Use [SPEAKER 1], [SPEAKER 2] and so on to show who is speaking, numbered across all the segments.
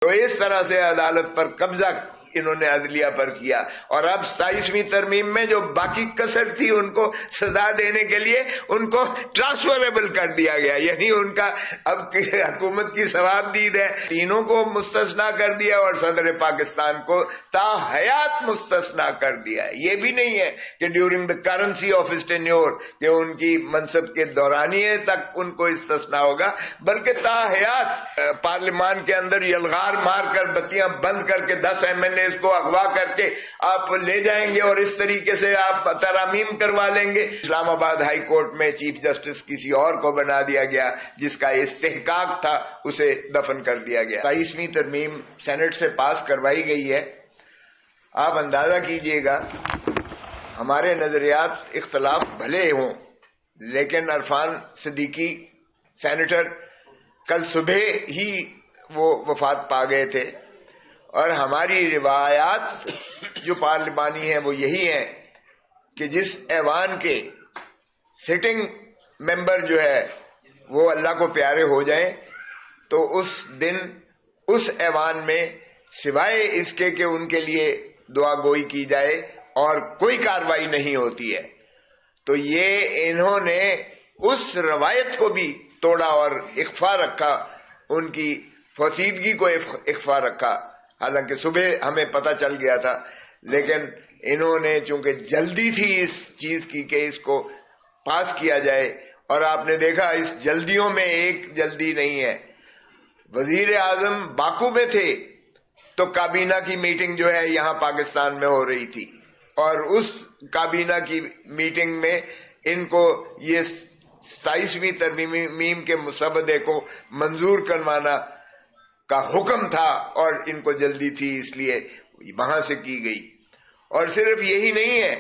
[SPEAKER 1] تو اس طرح سے عدالت پر قبضہ انہوں نے عدلیہ پر کیا، اور اب 27ویں ترمیم میں جو باقی کسر تھی ان کو سزا دینے کے لیے ان کو ٹرانسفریبل کر دیا گیا، یعنی ان کا اب حکومت کی ثواب دید ہے، تینوں کو مستثنا کر دیا اور صدر پاکستان کو تا حیات مستثنا کر دیا ہے۔ یہ بھی نہیں ہے کہ during the currency of his tenure کہ ان کی منصب کے دورانیے تک ان کو استثنا ہوگا، بلکہ تا حیات پارلیمان کے اندر یلغار مار کر بتیاں بند کر کے 10 MNA اس کو اغوا کر کے آپ لے جائیں گے اور اس طریقے سے آپ ترامیم کروا لیں گے۔ اسلام آباد ہائی کورٹ میں چیف جسٹس کسی اور کو بنا دیا گیا جس کا استحقاق تھا، اسے دفن کر دیا گیا۔ 27ویں ترمیم سینٹ سے پاس کروائی گئی ہے۔ آپ اندازہ کیجئے گا، ہمارے نظریات اختلاف بھلے ہوں لیکن عرفان صدیقی سینیٹر کل صبح ہی وہ وفات پا گئے تھے، اور ہماری روایات جو پارلیمانی ہیں وہ یہی ہیں کہ جس ایوان کے سٹنگ ممبر جو ہے وہ اللہ کو پیارے ہو جائیں تو اس دن اس ایوان میں سوائے اس کے کہ ان کے لیے دعا گوئی کی جائے اور کوئی کاروائی نہیں ہوتی ہے۔ تو یہ انہوں نے اس روایت کو بھی توڑا اور اخفا رکھا، ان کی فوسیدگی کو اخفا رکھا، حالانکہ صبح ہمیں پتہ چل گیا تھا، لیکن انہوں نے چونکہ جلدی تھی اس چیز کی کہ اس کو پاس کیا جائے، اور آپ نے دیکھا اس جلدیوں میں ایک جلدی نہیں ہے۔ وزیر اعظم باکو میں تھے تو کابینہ کی میٹنگ جو ہے یہاں پاکستان میں ہو رہی تھی، اور اس کابینہ کی میٹنگ میں ان کو یہ 27ویں ترمیم کے مسودے کو منظور کروانا کا حکم تھا، اور ان کو جلدی تھی اس لیے وہاں سے کی گئی۔ اور صرف یہی نہیں ہے،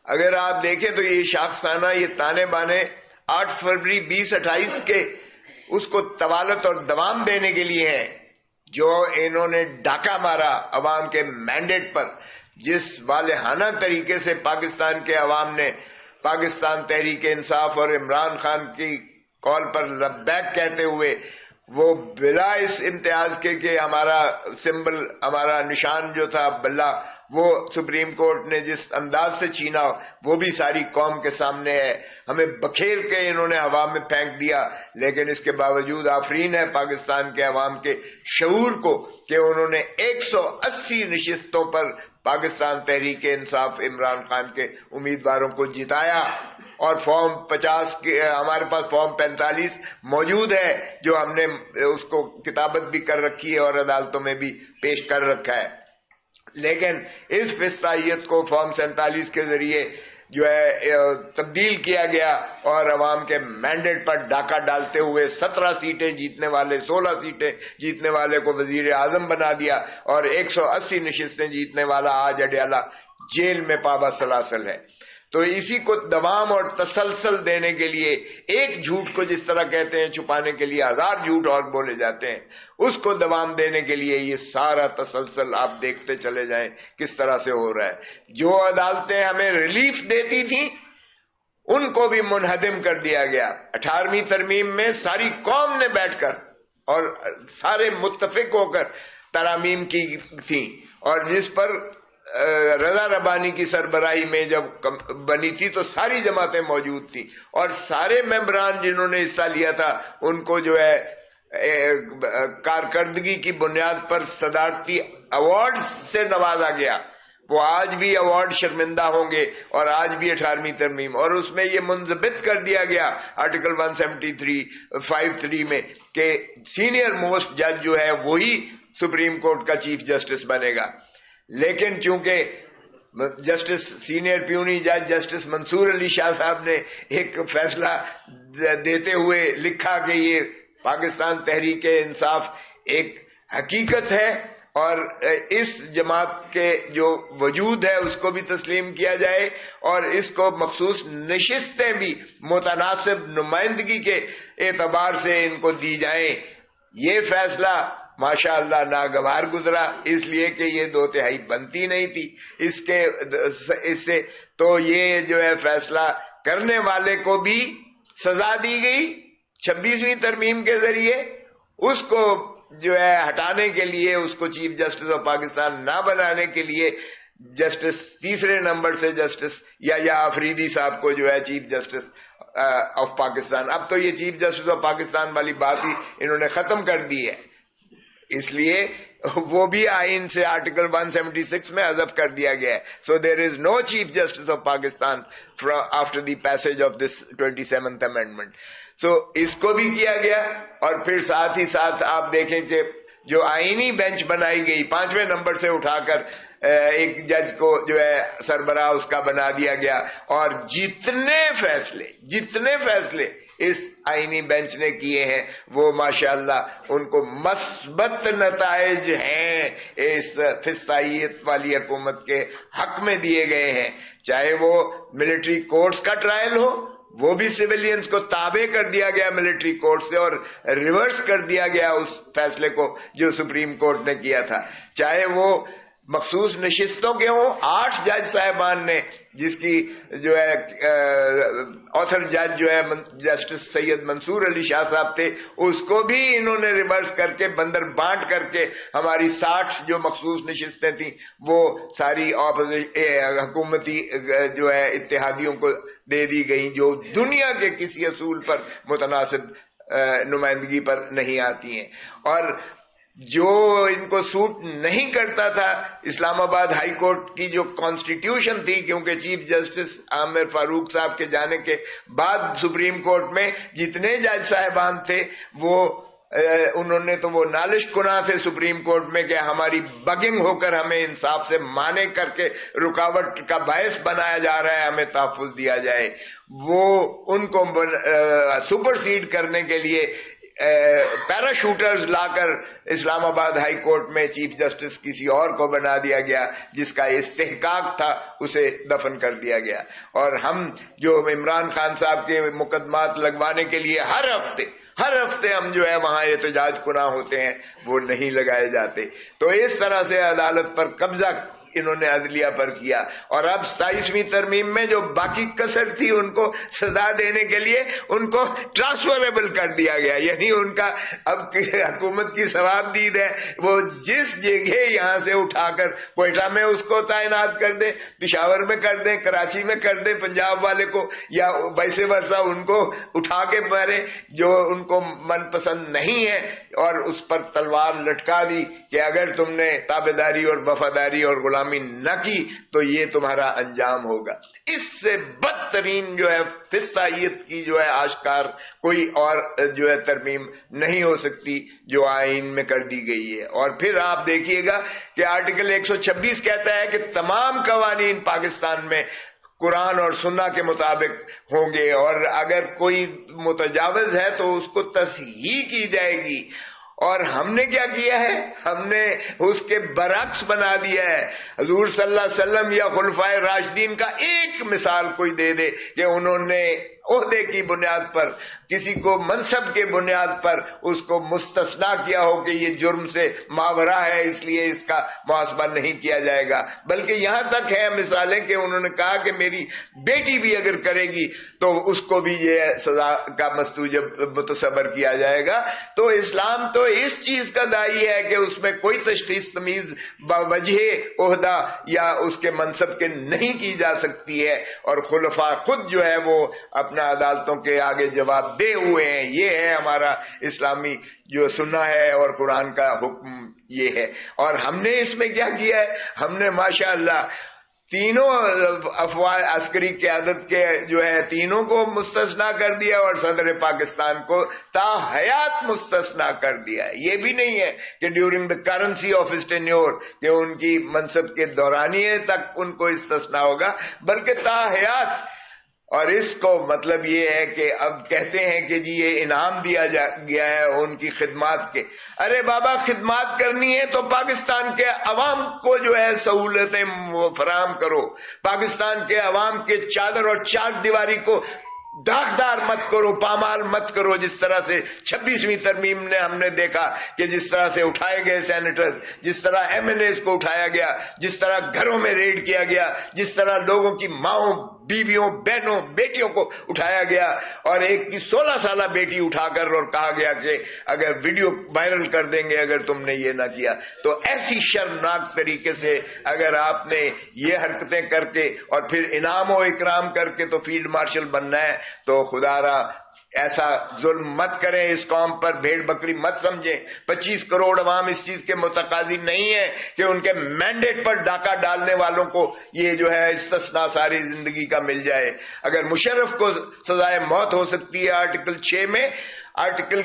[SPEAKER 1] اگر آپ دیکھیں تو یہ شاخسانہ یہ تانے بانے 8 فروری 2028 کے اس کو طوالت اور دوام دینے کے لیے ہیں، جو انہوں نے ڈاکہ مارا عوام کے مینڈیٹ پر، جس والہانہ طریقے سے پاکستان کے عوام نے پاکستان تحریک انصاف اور عمران خان کی کال پر لبیک کہتے ہوئے وہ بلا اس امتیاز کے کہ ہمارا سمبل، ہمارا نشان جو تھا بلہ، وہ سپریم کورٹ نے جس انداز سے چھینا وہ بھی ساری قوم کے سامنے ہے، ہمیں بکھیر کے انہوں نے ہوا میں پھینک دیا، لیکن اس کے باوجود آفرین ہے پاکستان کے عوام کے شعور کو کہ انہوں نے 180 نشستوں پر پاکستان تحریک انصاف عمران خان کے امیدواروں کو جتایا، اور فارم 50 کے ہمارے پاس فارم 45 موجود ہے جو ہم نے اس کو کتابت بھی کر رکھی ہے اور عدالتوں میں بھی پیش کر رکھا ہے، لیکن اس فسطائیت کو فارم 47 کے ذریعے جو ہے تبدیل کیا گیا، اور عوام کے مینڈیٹ پر ڈاکہ ڈالتے ہوئے 17 سیٹیں جیتنے والے 16 سیٹیں جیتنے والے کو وزیر اعظم بنا دیا، اور 180 نشستیں جیتنے والا آج اڈیالہ جیل میں پابا سلاسل ہے۔ تو اسی کو دوام اور تسلسل دینے کے لیے، ایک جھوٹ کو جس طرح کہتے ہیں چھپانے کے لیے 1000 جھوٹ اور بولے جاتے ہیں، اس کو دوام دینے کے لیے یہ سارا تسلسل آپ دیکھتے چلے جائیں کس طرح سے ہو رہا ہے۔ جو عدالتیں ہمیں ریلیف دیتی تھیں ان کو بھی منہدم کر دیا گیا۔ 18ویں ترمیم میں ساری قوم نے بیٹھ کر اور سارے متفق ہو کر ترامیم کی تھی، اور جس پر رضا ربانی کی سربراہی میں جب بنی تھی تو ساری جماعتیں موجود تھیں، اور سارے ممبران جنہوں نے حصہ لیا تھا ان کو جو ہے کارکردگی کی بنیاد پر صدارتی ایوارڈ سے نوازا گیا۔ وہ آج بھی ایوارڈ شرمندہ ہوں گے، اور آج بھی 18ویں ترمیم، اور اس میں یہ منضبط کر دیا گیا آرٹیکل 173(5)(3) میں کہ سینئر موسٹ جج جو ہے وہی سپریم کورٹ کا چیف جسٹس بنے گا۔ لیکن چونکہ جسٹس سینئر پیونی جج جسٹس منصور علی شاہ صاحب نے ایک فیصلہ دیتے ہوئے لکھا کہ یہ پاکستان تحریک انصاف ایک حقیقت ہے، اور اس جماعت کے جو وجود ہے اس کو بھی تسلیم کیا جائے، اور اس کو مخصوص نشستیں بھی متناسب نمائندگی کے اعتبار سے ان کو دی جائیں۔ یہ فیصلہ ماشاءاللہ ناگوار گزرا، اس لیے کہ یہ 2/3 بنتی نہیں تھی اس سے، تو یہ جو ہے فیصلہ کرنے والے کو بھی سزا دی گئی 26ویں ترمیم کے ذریعے، اس کو جو ہے ہٹانے کے لیے, اس کو چیف جسٹس آف پاکستان نہ بنانے کے لیے جسٹس تیسرے نمبر سے جسٹس یا آفریدی صاحب کو جو ہے چیف جسٹس آف پاکستان, اب تو یہ چیف جسٹس آف پاکستان والی بات ہی انہوں نے ختم کر دی ہے, اس لیے وہ بھی آئین سے آرٹیکل 176 میں حذف کر دیا گیا ہے. So there is no chief justice of Pakistan after the passage of this 27th amendment. So اس کو بھی کیا گیا, اور پھر ساتھ ہی ساتھ آپ دیکھیں کہ جو آئینی بینچ بنائی گئی 5ویں نمبر سے اٹھا کر ایک جج کو جو ہے سربراہ اس کا بنا دیا گیا, اور جتنے فیصلے اس آئینی بینچ نے کیے ہیں وہ ماشاءاللہ ان کو مثبت نتائج ہیں اس فسطائیت والی حکومت کے حق میں دیے گئے ہیں. چاہے وہ ملٹری کورٹس کا ٹرائل ہو, وہ بھی سویلینز کو تابع کر دیا گیا ملٹری کورٹ سے اور ریورس کر دیا گیا اس فیصلے کو جو سپریم کورٹ نے کیا تھا. چاہے وہ مخصوص نشستوں کے ہوں, 8 جج صاحبان نے, جس کی جو ہے آتھر جج جو ہے جسٹس سید منصور علی شاہ صاحب تھے, اس کو بھی انہوں نے ریورس کر کے بندر بانٹ کر کے ہماری 60 جو مخصوص نشستیں تھیں وہ ساری حکومتی جو ہے اتحادیوں کو دے دی گئیں, جو دنیا کے کسی اصول پر متناسب نمائندگی پر نہیں آتی ہیں. اور جو ان کو سوٹ نہیں کرتا تھا اسلام آباد ہائی کورٹ کی جو کانسٹیٹیوشن تھی, کیونکہ چیف جسٹس عامر فاروق صاحب کے جانے کے بعد سپریم کورٹ میں جتنے جج صاحبان تھے وہ انہوں نے تو وہ نالش کناں تھے سپریم کورٹ میں کہ ہماری بگنگ ہو کر ہمیں انصاف سے مانے کر کے رکاوٹ کا باعث بنایا جا رہا ہے, ہمیں تحفظ دیا جائے. وہ ان کو سپرسیڈ کرنے کے لیے پیراشوٹرز لا کر اسلام آباد ہائی کورٹ میں چیف جسٹس کسی اور کو بنا دیا گیا, جس کا استحقاق تھا اسے دفن کر دیا گیا. اور ہم جو عمران خان صاحب کے مقدمات لگوانے کے لیے ہر ہفتے ہم جو ہے وہاں احتجاج کناں ہوتے ہیں, وہ نہیں لگائے جاتے. تو اس طرح سے عدالت پر قبضہ انہوں نے عدلیہ پر کیا, اور اب 27ویں ترمیم میں جو باقی کسر تھی ان کو سزا دینے کے لیے ان کو ٹرانسفریبل کر دیا گیا, یعنی ان کا اب حکومت کی ثواب دید ہے, وہ جس جگہ یہاں سے اٹھا کر کوئٹہ میں اس کو تعینات کر دیں, پشاور میں کر دیں, کراچی میں کر دیں پنجاب والے کو, یا ویسے ورثہ ان کو اٹھا کے مارے جو ان کو من پسند نہیں ہے, اور اس پر تلوار لٹکا دی کہ اگر تم نے تابعداری اور وفاداری اور غلامی نہ کی تو یہ تمہارا انجام ہوگا. اس سے بدترین جو ہے فسطائیت کی جو ہے آشکار کوئی اور جو ہے ترمیم نہیں ہو سکتی جو آئین میں کر دی گئی ہے. اور پھر آپ دیکھیے گا کہ آرٹیکل 126 کہتا ہے کہ تمام قوانین پاکستان میں قرآن اور سنہ کے مطابق ہوں گے, اور اگر کوئی متجاوز ہے تو اس کو تصحیح کی جائے گی. اور ہم نے کیا کیا ہے, ہم نے اس کے برعکس بنا دیا ہے. حضور صلی اللہ علیہ وسلم یا خلفائے راشدین کا ایک مثال کوئی دے دے کہ انہوں نے عہدے کی بنیاد پر, کسی کو منصب کے بنیاد پر اس کو مستثنا کیا ہو کہ یہ جرم سے ماورا ہے اس لیے اس کا محاسبہ نہیں کیا جائے گا. بلکہ یہاں تک ہے مثالیں کہ انہوں نے کہا کہ میری بیٹی بھی اگر کرے گی تو اس کو بھی یہ سزا کا مستوجب متصور کیا جائے گا. تو اسلام تو اس چیز کا داعی ہے کہ اس میں کوئی تشخیص تمیز بوجہ عہدہ یا اس کے منصب کے نہیں کی جا سکتی ہے, اور خلفاء خود جو ہے وہ اپنا عدالتوں کے آگے جواب دے ہوئے ہیں. یہ ہے ہمارا اسلامی جو سنہ ہے اور قرآن کا حکم یہ ہے. اور ہم نے اس میں کیا کیا ہے, ہم نے ماشاءاللہ تینوں افواج عسکری قیادت کے جو ہے تینوں کو مستثنا کر دیا, اور صدر پاکستان کو تا حیات مستثنا کر دیا. یہ بھی نہیں ہے کہ during the currency of his tenure کہ ان کی منصب کے دورانیے تک ان کو استثنا ہوگا, بلکہ تا حیات. اور اس کو مطلب یہ ہے کہ اب کہتے ہیں کہ جی یہ انعام دیا گیا ہے ان کی خدمات کے. ارے بابا, خدمات کرنی ہے تو پاکستان کے عوام کو جو ہے سہولتیں فراہم کرو, پاکستان کے عوام کے چادر اور چار دیواری کو داغدار مت کرو, پامال مت کرو. جس طرح سے 26ویں ترمیم نے ہم نے دیکھا کہ جس طرح سے اٹھائے گئے سینیٹر, جس طرح ایم این ایز کو اٹھایا گیا, جس طرح گھروں میں ریڈ کیا گیا, جس طرح لوگوں کی ماؤں بیویوں, بہنوں, بیٹیوں کو اٹھایا گیا, اور ایک کی 16 سالہ بیٹی اٹھا کر اور کہا گیا کہ اگر ویڈیو وائرل کر دیں گے اگر تم نے یہ نہ کیا. تو ایسی شرمناک طریقے سے اگر آپ نے یہ حرکتیں کر کے اور پھر انعام و اکرام کر کے تو فیلڈ مارشل بننا ہے, تو خدا را ایسا ظلم مت کریں اس قوم پر, بھیڑ بکری مت سمجھیں. 25 کروڑ عوام اس چیز کے متقاضی نہیں ہے کہ ان کے مینڈیٹ پر ڈاکہ ڈالنے والوں کو یہ جو ہے استثناء ساری زندگی کا مل جائے. اگر مشرف کو سزائے موت ہو سکتی ہے آرٹیکل 6 میں, آرٹیکل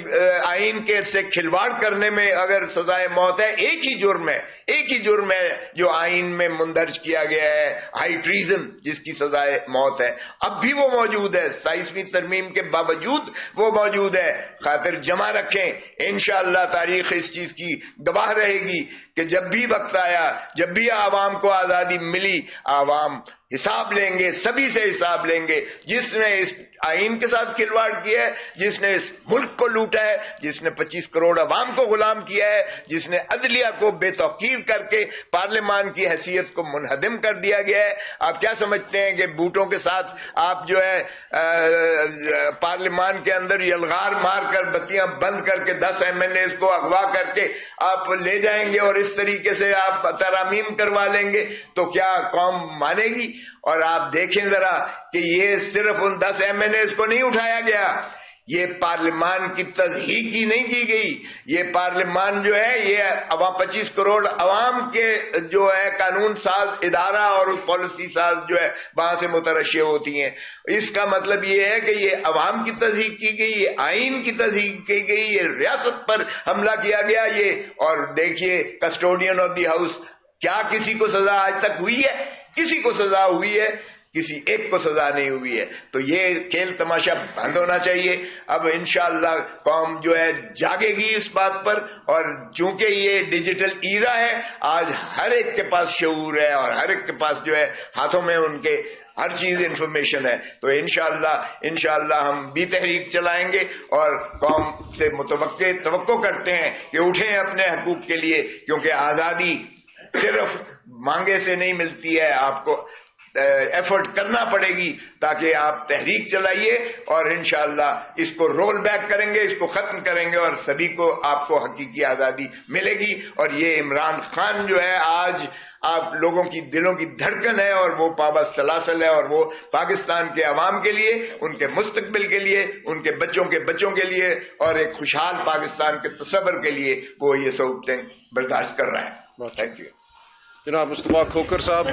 [SPEAKER 1] آئین کے سے کھلواڑ کرنے میں اگر سزائے موت ہے, ایک ہی جرم ہے جو آئین میں مندرج کیا گیا ہے, ہائی ٹریزن, جس کی سزائے موت ہے. اب بھی وہ موجود ہے, 27ویں ترمیم کے باوجود وہ موجود ہے. خاطر جمع رکھیں, انشاءاللہ تاریخ اس چیز کی گواہ رہے گی کہ جب بھی وقت آیا, جب بھی عوام کو آزادی ملی, عوام حساب لیں گے, سبھی سے حساب لیں گے. جس نے اس آئین کے ساتھ کھلواڑ کیا ہے, جس نے اس ملک کو لوٹا ہے, جس نے 25 کروڑ عوام کو غلام کیا ہے, جس نے عدلیہ کو بے توقیر کر کے پارلیمان کی حیثیت کو منہدم کر دیا گیا ہے. آپ کیا سمجھتے ہیں کہ بوٹوں کے ساتھ آپ جو ہے پارلیمان کے اندر یلغار مار کر بتیاں بند کر کے 10 MNAs کو اغوا کر کے آپ لے جائیں گے اور اس طریقے سے آپ ترامیم کروا لیں گے تو کیا قوم مانے گی؟ اور آپ دیکھیں ذرا کہ یہ صرف ان 10 MNAs کو نہیں اٹھایا گیا, یہ پارلیمان کی تصحیح کی نہیں کی گئی. یہ پارلیمان جو ہے یہ 25 کروڑ عوام کے جو ہے قانون ساز ادارہ اور پالیسی ساز جو ہے وہاں سے مترشح ہوتی ہیں. اس کا مطلب یہ ہے کہ یہ عوام کی تصحیح کی گئی, یہ آئین کی تصحیح کی گئی, یہ ریاست پر حملہ کیا گیا. یہ اور دیکھیے کسٹوڈین آف دی ہاؤس, کیا کسی کو سزا آج تک ہوئی ہے؟ کسی کو سزا ہوئی ہے؟ کسی ایک کو سزا نہیں ہوئی ہے. تو یہ کھیل تماشا بند ہونا چاہیے. اب انشاءاللہ قوم جو ہے جاگے گی اس بات پر, اور چونکہ یہ ڈیجیٹل ایرا ہے, آج ہر ایک کے پاس شعور ہے اور ہر ایک کے پاس جو ہے ہاتھوں میں ان کے ہر چیز انفارمیشن ہے. تو انشاءاللہ ہم بھی تحریک چلائیں گے اور قوم سے توقع کرتے ہیں کہ اٹھیں اپنے حقوق کے لیے, کیونکہ آزادی صرف مانگے سے نہیں ملتی ہے, آپ کو ایفرٹ کرنا پڑے گی تاکہ آپ تحریک چلائیے اور انشاءاللہ اس کو رول بیک کریں گے, اس کو ختم کریں گے اور سبھی کو آپ کو حقیقی آزادی ملے گی. اور یہ عمران خان جو ہے آج آپ لوگوں کی دلوں کی دھڑکن ہے اور وہ پابند سلاسل ہے, اور وہ پاکستان کے عوام کے لیے, ان کے مستقبل کے لیے, ان کے بچوں کے لیے اور ایک خوشحال پاکستان کے تصور کے لیے وہ یہ صحبتیں برداشت کر رہے ہیں. Thank you.
[SPEAKER 2] جناب مصطفیٰ کھوکھر صاحب.